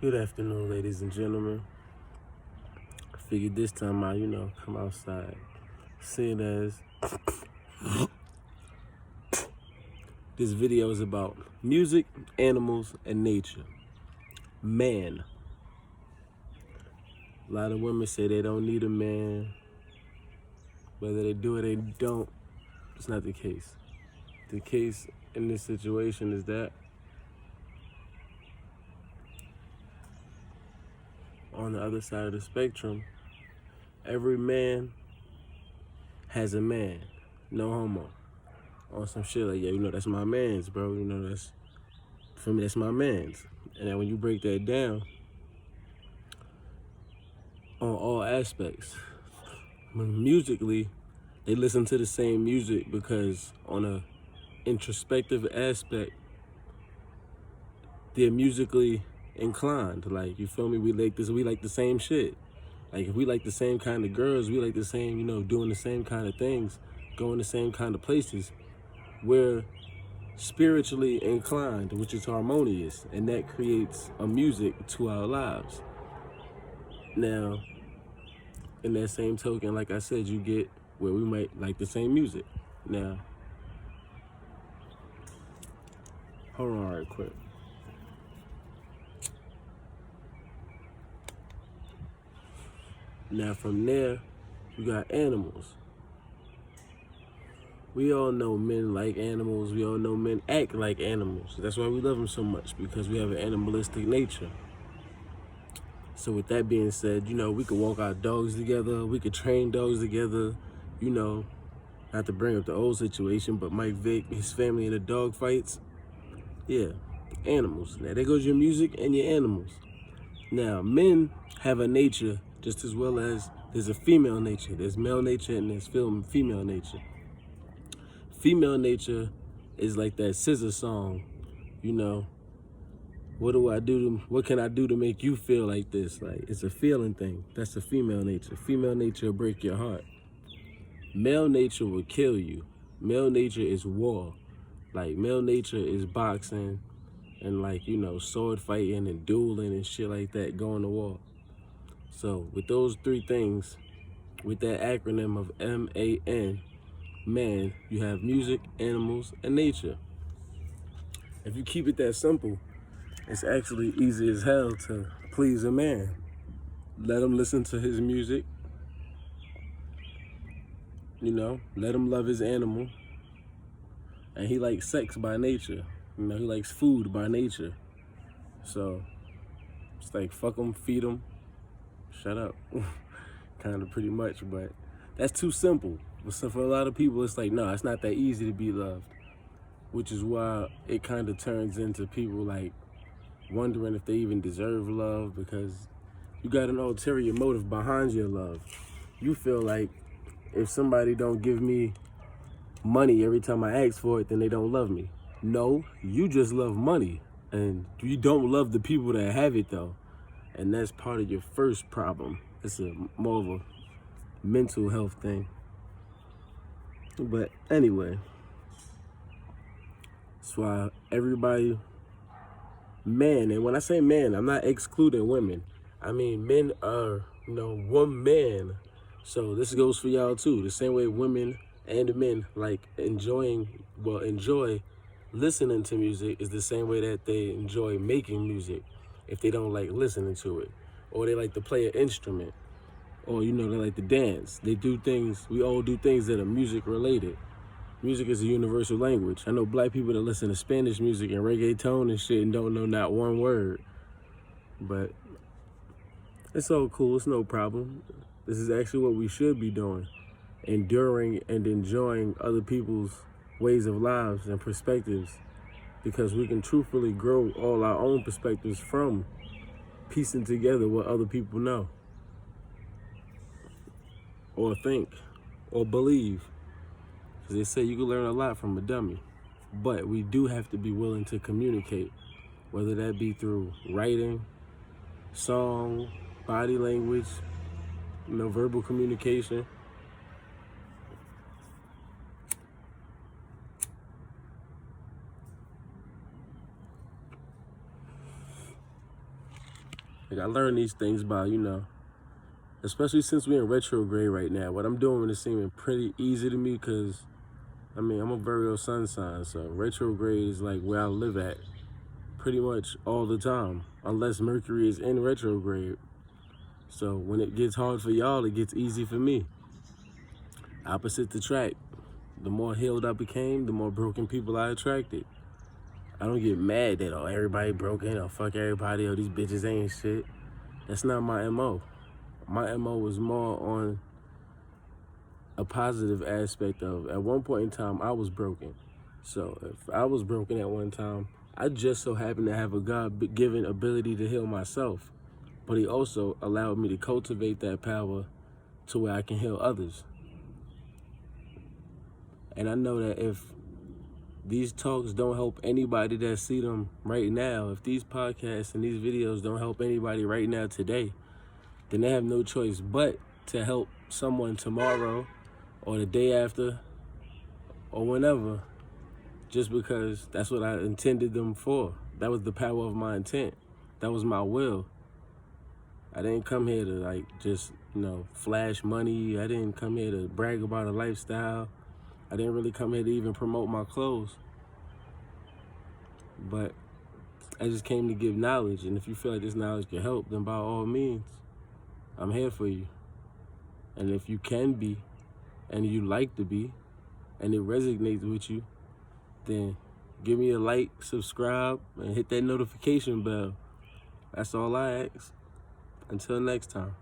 Good afternoon, ladies and gentlemen. I figured this time I'll, come outside. Seeing as this video is about music, animals, and nature. Man. A lot of women say they don't need a man. Whether they do or they don't, it's not the case. The case in this situation is that on the other side of the spectrum, every man has a man. No homo. On some shit like, yeah, that's my man's, bro. That's, for me, that's my man's. And then when you break that down on all aspects, musically, they listen to the same music because on a introspective aspect, they're musically inclined. Like, you feel me? We like the same shit. Like, if we like the same kind of girls, we like the same, doing the same kind of things, going the same kind of places, we're spiritually inclined, which is harmonious, and that creates a music to our lives. Now, in that same token, like I said, you get where we might like the same music. Now, hold on right quick. Now from there, you got animals. We all know men like animals. We all know men act like animals. That's why we love them so much, because we have an animalistic nature. So with that being said, we could walk our dogs together. We could train dogs together. Not to bring up the old situation, but Mike Vick, his family in the dog fights. Yeah, animals. Now there goes your music and your animals. Now, men have a nature just as well as there's a female nature. There's male nature and there's female nature. Female nature is like that scissor song, what can I do to make you feel like this? Like, it's a feeling thing. That's the female nature. Female nature will break your heart. Male nature will kill you. Male nature is war. Like, male nature is boxing and sword fighting and dueling and shit like that, going to war. So with those three things, with that acronym of MAN, man, you have music, animals, and nature. If you keep it that simple, it's actually easy as hell to please a man. Let him listen to his music, let him love his animal. And he likes sex by nature. He likes food by nature. So it's like, fuck him, feed him, shut up. Kind of pretty much, but that's too simple. So for a lot of people, it's like, no, it's not that easy to be loved, which is why it kind of turns into people like wondering if they even deserve love, because you got an ulterior motive behind your love. You feel like if somebody don't give me money every time I ask for it, then they don't love me. No, you just love money, and you don't love the people that have it though. And that's part of your first problem. It's more of a mental health thing. But anyway, that's why everybody, men, and when I say men, I'm not excluding women. I mean, men are, one man. So this goes for y'all too. The same way women and men enjoy listening to music is the same way that they enjoy making music if they don't like listening to it. Or they like to play an instrument. Or, they like to dance. We all do things that are music related. Music is a universal language. I know black people that listen to Spanish music and reggaeton and shit and don't know not one word. But it's all cool, it's no problem. This is actually what we should be doing. Enduring and enjoying other people's ways of lives and perspectives, because we can truthfully grow all our own perspectives from piecing together what other people know or think or believe. Because they say you can learn a lot from a dummy, but we do have to be willing to communicate, whether that be through writing, song, body language, verbal communication. Like I learned these things by, especially since we're in retrograde right now. What I'm doing is seeming pretty easy to me because, I'm a Virgo sun sign, so retrograde is like where I live at pretty much all the time, unless Mercury is in retrograde. So when it gets hard for y'all, it gets easy for me. Opposite the track. The more healed I became, the more broken people I attracted. I don't get mad that, everybody broken, or fuck everybody, or these bitches ain't shit. That's not my MO. My MO was more on a positive aspect of, at one point in time, I was broken. So if I was broken at one time, I just so happened to have a God-given ability to heal myself. But he also allowed me to cultivate that power to where I can heal others. And I know that if these talks don't help anybody that see them right now, if these podcasts and these videos don't help anybody right now today, then they have no choice but to help someone tomorrow or the day after or whenever, just because that's what I intended them for. That was the power of my intent. That was my will. I didn't come here to just, flash money. I didn't come here to brag about a lifestyle. I didn't really come here to even promote my clothes. But I just came to give knowledge, and if you feel like this knowledge can help, then by all means, I'm here for you. And if you can be, and you like to be, and it resonates with you, then give me a like, subscribe, and hit that notification bell. That's all I ask. Until next time.